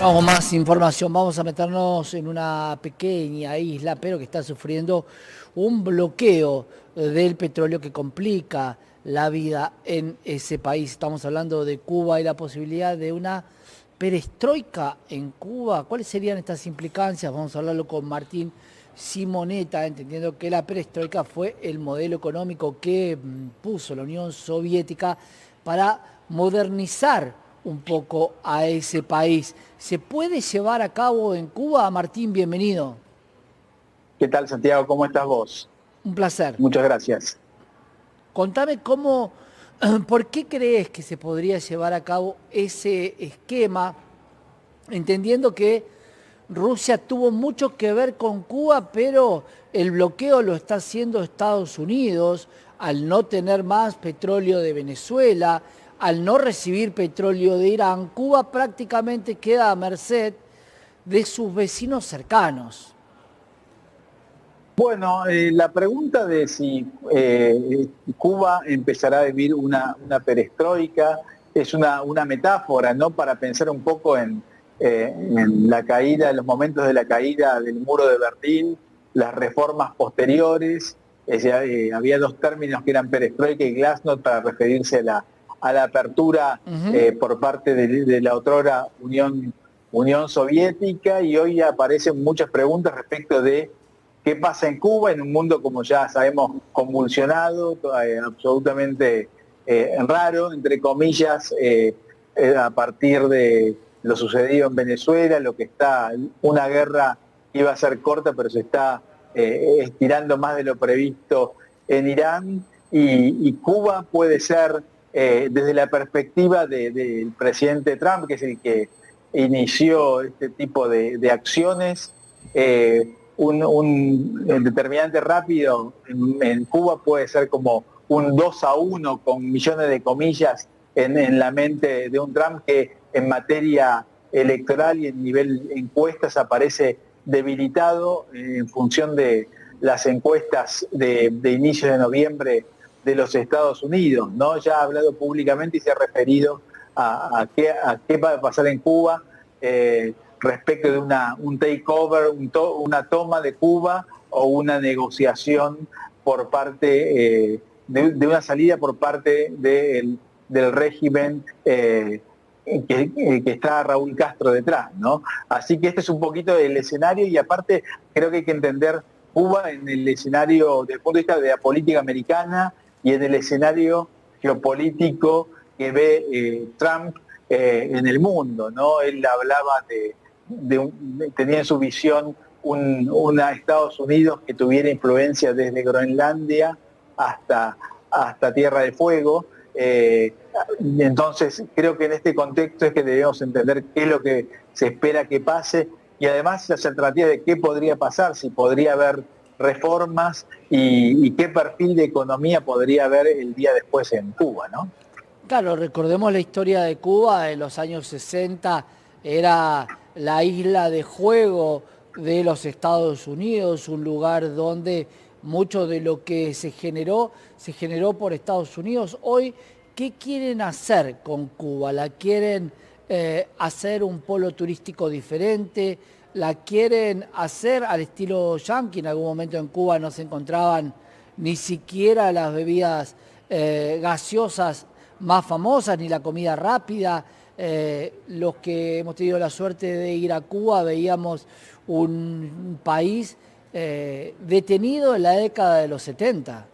Vamos, más información. Vamos a meternos en una pequeña isla, pero que está sufriendo un bloqueo del petróleo que complica la vida en ese país. Estamos hablando de Cuba y la posibilidad de una perestroika en Cuba. ¿Cuáles serían estas implicancias? Vamos a hablarlo con Martín Simonetta, entendiendo que la perestroika fue el modelo económico que puso la Unión Soviética para modernizar un poco a ese país. ¿Se puede llevar a cabo en Cuba? Martín, bienvenido. ¿Qué tal, Santiago? ¿Cómo estás vos? Un placer. Muchas gracias. Contame cómo, ¿por qué crees que se podría llevar a cabo ese esquema, entendiendo que Rusia tuvo mucho que ver con Cuba, pero el bloqueo lo está haciendo Estados Unidos al no tener más petróleo de Venezuela, al no recibir petróleo de Irán? Cuba prácticamente queda a merced de sus vecinos cercanos. Bueno, la pregunta de si Cuba empezará a vivir una perestroika es una metáfora, ¿no? Para pensar un poco en la caída, en los momentos de la caída del muro de Berlín, las reformas posteriores. Había dos términos que eran perestroika y glasnost para referirse a la apertura Ujú. por parte de la otrora Unión Soviética, y hoy aparecen muchas preguntas respecto de qué pasa en Cuba, en un mundo, como ya sabemos, convulsionado, absolutamente raro, entre comillas, a partir de lo sucedido en Venezuela, lo que está, una guerra que iba a ser corta, pero se está estirando más de lo previsto en Irán, y Cuba puede ser, desde la perspectiva del presidente Trump, que es el que inició este tipo de acciones, un determinante rápido en Cuba puede ser como un 2-1 con millones de comillas en la mente de un Trump que en materia electoral y en nivel encuestas aparece debilitado en función de las encuestas de inicio de noviembre de los Estados Unidos, ¿no? Ya ha hablado públicamente y se ha referido a qué va a pasar en Cuba, respecto de un takeover, una toma de Cuba o una negociación por parte, de una salida por parte del régimen, que está Raúl Castro detrás, ¿no? Así que este es un poquito el escenario, y aparte creo que hay que entender Cuba en el escenario desde el punto de vista de la política americana y en el escenario geopolítico que ve Trump en el mundo, ¿no? Él hablaba tenía en su visión una Estados Unidos que tuviera influencia desde Groenlandia hasta Tierra de Fuego. Entonces, creo que en este contexto es que debemos entender qué es lo que se espera que pase, y además las alternativas de qué podría pasar, si podría haber reformas y qué perfil de economía podría haber el día después en Cuba, ¿no? Claro, recordemos la historia de Cuba en los años 60, era la isla de juego de los Estados Unidos, un lugar donde mucho de lo que se generó por Estados Unidos. Hoy, ¿qué quieren hacer con Cuba? ¿La quieren hacer un polo turístico diferente? ¿La quieren hacer al estilo yankee? En algún momento en Cuba no se encontraban ni siquiera las bebidas gaseosas más famosas, ni la comida rápida. Los que hemos tenido la suerte de ir a Cuba veíamos un país detenido en la década de los 70.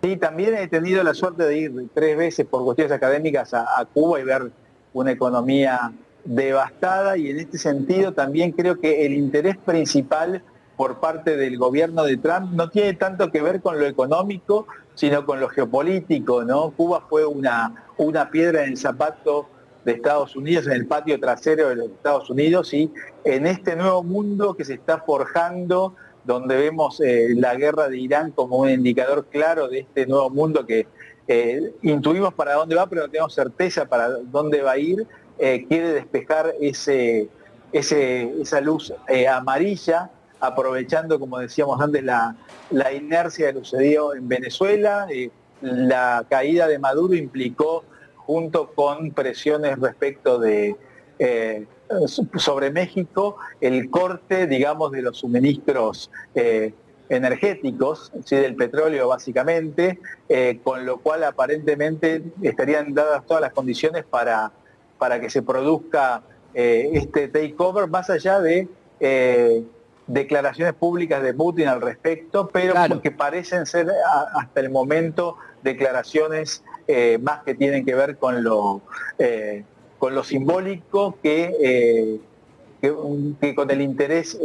Sí, también he tenido la suerte de ir 3 veces por cuestiones académicas a Cuba y ver una economía devastada, y en este sentido también creo que el interés principal por parte del gobierno de Trump no tiene tanto que ver con lo económico, sino con lo geopolítico, ¿no? Cuba fue una piedra en el zapato de Estados Unidos, en el patio trasero de los Estados Unidos, y en este nuevo mundo que se está forjando, donde vemos la guerra de Irán como un indicador claro de este nuevo mundo que intuimos para dónde va, pero no tenemos certeza para dónde va a ir. Quiere despejar esa luz amarilla, aprovechando, como decíamos antes, la inercia de lo sucedido en Venezuela. La caída de Maduro implicó, junto con presiones respecto sobre México el corte, digamos, de los suministros energéticos, ¿sí? Del petróleo básicamente, con lo cual aparentemente estarían dadas todas las condiciones para que se produzca este takeover, más allá de declaraciones públicas de Putin al respecto, pero Claro. que parecen ser hasta el momento declaraciones más que tienen que ver con lo simbólico que con el interés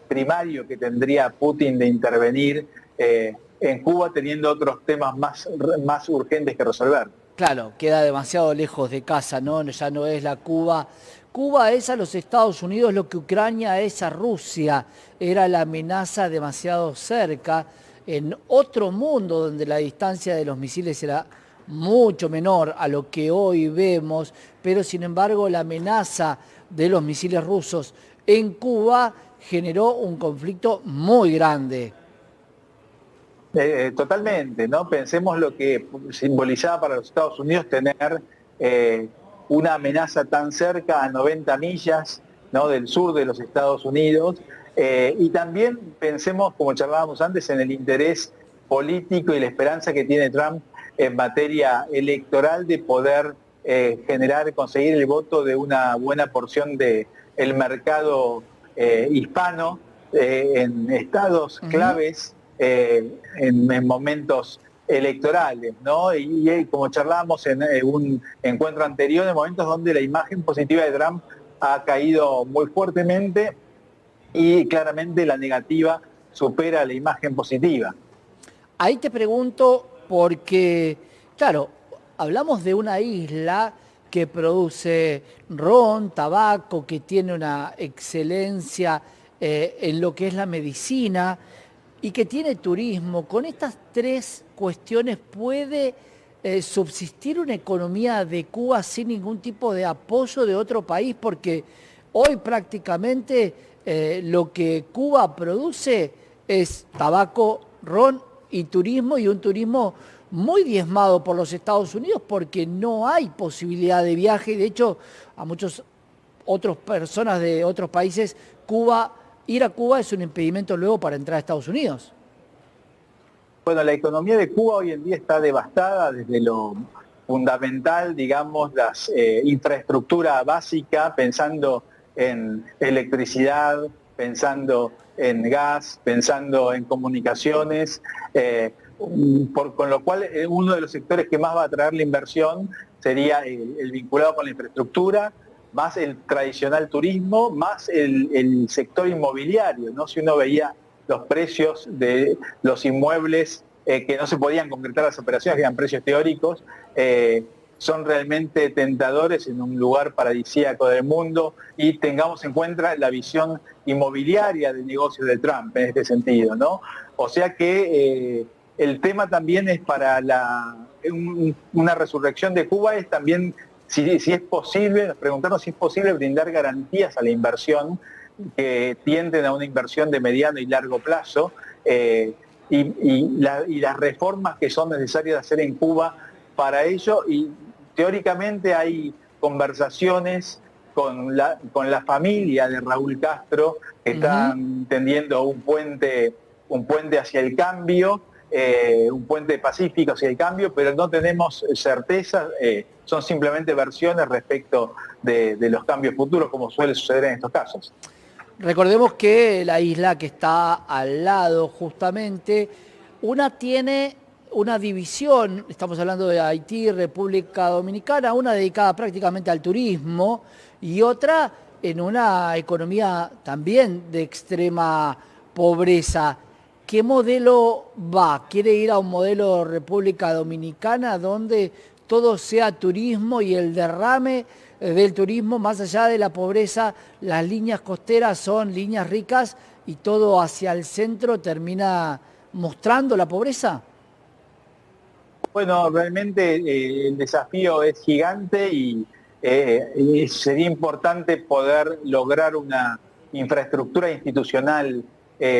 primario que tendría Putin de intervenir en Cuba, teniendo otros temas más urgentes que resolver. Claro, queda demasiado lejos de casa, ¿no? Ya no es la Cuba. Cuba es a los Estados Unidos lo que Ucrania es a Rusia. Era la amenaza demasiado cerca, en otro mundo donde la distancia de los misiles era mucho menor a lo que hoy vemos, pero sin embargo la amenaza de los misiles rusos en Cuba generó un conflicto muy grande. Totalmente, ¿no? Pensemos lo que simbolizaba para los Estados Unidos tener una amenaza tan cerca a 90 millas, ¿no? Del sur de los Estados Unidos. Y también pensemos, como charlábamos antes, en el interés político y la esperanza que tiene Trump en materia electoral de poder conseguir el voto de una buena porción del hispano en estados claves en momentos electorales, ¿no? Y como charlábamos en un encuentro anterior, en momentos donde la imagen positiva de Trump ha caído muy fuertemente y claramente la negativa supera la imagen positiva. Ahí te pregunto porque, claro, hablamos de una isla que produce ron, tabaco, que tiene una excelencia en lo que es la medicina y que tiene turismo. Con estas tres cuestiones puede subsistir una economía de Cuba sin ningún tipo de apoyo de otro país, porque hoy prácticamente lo que Cuba produce es tabaco, ron y turismo, y un turismo muy diezmado por los Estados Unidos porque no hay posibilidad de viaje. De hecho, a muchas otras personas de otros países, ir a Cuba es un impedimento luego para entrar a Estados Unidos. Bueno, la economía de Cuba hoy en día está devastada desde lo fundamental, digamos, la infraestructura básica, pensando en electricidad, pensando en gas, pensando en comunicaciones, con lo cual uno de los sectores que más va a atraer la inversión sería el vinculado con la infraestructura, más el tradicional turismo, más el sector inmobiliario, ¿no? Si uno veía los precios de los inmuebles que no se podían concretar las operaciones, que eran precios teóricos, son realmente tentadores en un lugar paradisíaco del mundo, y tengamos en cuenta la visión inmobiliaria de negocios de Trump en este sentido, ¿no? O sea que el tema también es para una resurrección de Cuba, es también si es posible, preguntarnos si es posible brindar garantías a la inversión que tienden a una inversión de mediano y largo plazo, y las reformas que son necesarias hacer en Cuba para ello. Y teóricamente hay conversaciones con la familia de Raúl Castro, que están tendiendo un puente hacia el cambio, un puente pacífico hacia el cambio, pero no tenemos certezas, son simplemente versiones respecto de los cambios futuros, como suele suceder en estos casos. Recordemos que la isla que está al lado justamente, una tiene una división, estamos hablando de Haití, República Dominicana, una dedicada prácticamente al turismo y otra en una economía también de extrema pobreza. ¿Qué modelo va? ¿Quiere ir a un modelo República Dominicana donde todo sea turismo y el derrame del turismo, más allá de la pobreza, las líneas costeras son líneas ricas y todo hacia el centro termina mostrando la pobreza? Bueno, realmente el desafío es gigante y sería importante poder lograr una infraestructura institucional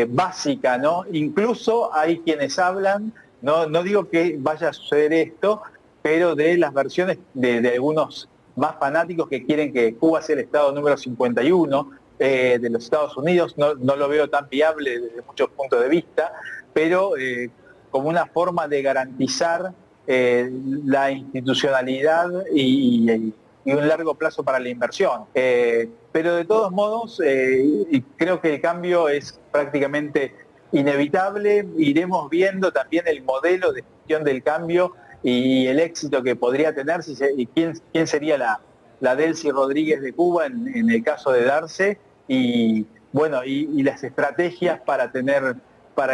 básica, ¿no? Incluso hay quienes hablan, no digo que vaya a suceder esto, pero de las versiones de algunos más fanáticos que quieren que Cuba sea el estado número 51 de los Estados Unidos. No lo veo tan viable desde muchos puntos de vista, pero como una forma de garantizar la institucionalidad y un largo plazo para la inversión. Pero de todos modos, creo que el cambio es prácticamente inevitable. Iremos viendo también el modelo de gestión del cambio y el éxito que podría tener, y quién sería la Delcy Rodríguez de Cuba en el caso de darse, y bueno, y las estrategias para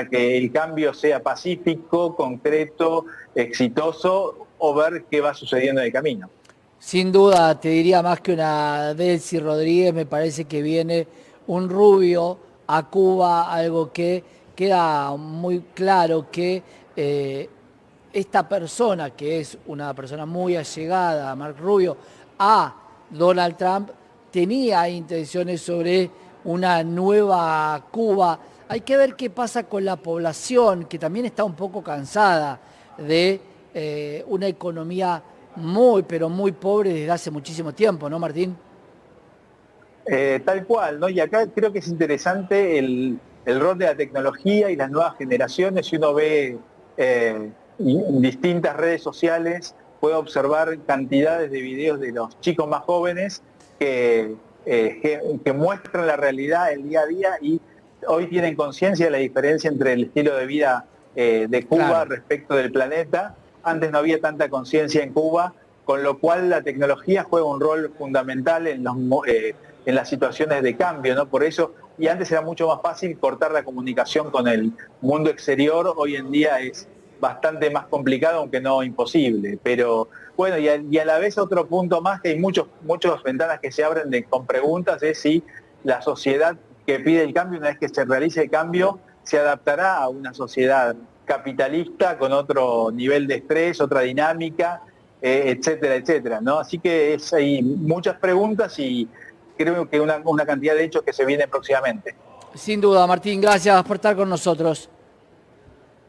que el cambio sea pacífico, concreto, exitoso, o ver qué va sucediendo en el camino. Sin duda, te diría más que una Delcy Rodríguez, me parece que viene un Rubio a Cuba, algo que queda muy claro que esta persona, que es una persona muy allegada a Marco Rubio, a Donald Trump, tenía intenciones sobre una nueva Cuba. Hay que ver qué pasa con la población, que también está un poco cansada de una economía muy, pero muy pobre desde hace muchísimo tiempo, ¿no, Martín? Tal cual, ¿no? Y acá creo que es interesante el rol de la tecnología y las nuevas generaciones. Si uno ve en distintas redes sociales, puede observar cantidades de videos de los chicos más jóvenes que muestran la realidad, el día a día, y hoy tienen conciencia de la diferencia entre el estilo de vida de Cuba, claro, respecto del planeta. Antes no había tanta conciencia en Cuba, con lo cual la tecnología juega un rol fundamental en las situaciones de cambio, ¿no? Por eso, y antes era mucho más fácil cortar la comunicación con el mundo exterior, hoy en día es bastante más complicado, aunque no imposible. Pero bueno, y a la vez otro punto más, que hay muchas ventanas que se abren con preguntas, es si la sociedad que pide el cambio, una vez que se realice el cambio, se adaptará a una sociedad capitalista con otro nivel de estrés, otra dinámica, etcétera, etcétera, ¿no? Así que hay muchas preguntas y creo que una cantidad de hechos que se vienen próximamente. Sin duda, Martín, gracias por estar con nosotros.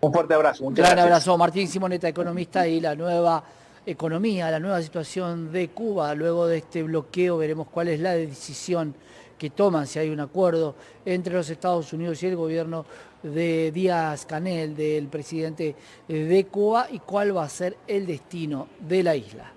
Un fuerte abrazo, muchas gracias. Gran abrazo, Martín Simonetta, economista, y la nueva economía, la nueva situación de Cuba. Luego de este bloqueo veremos cuál es la decisión que toman, si hay un acuerdo entre los Estados Unidos y el gobierno de Díaz-Canel, del presidente de Cuba, y cuál va a ser el destino de la isla.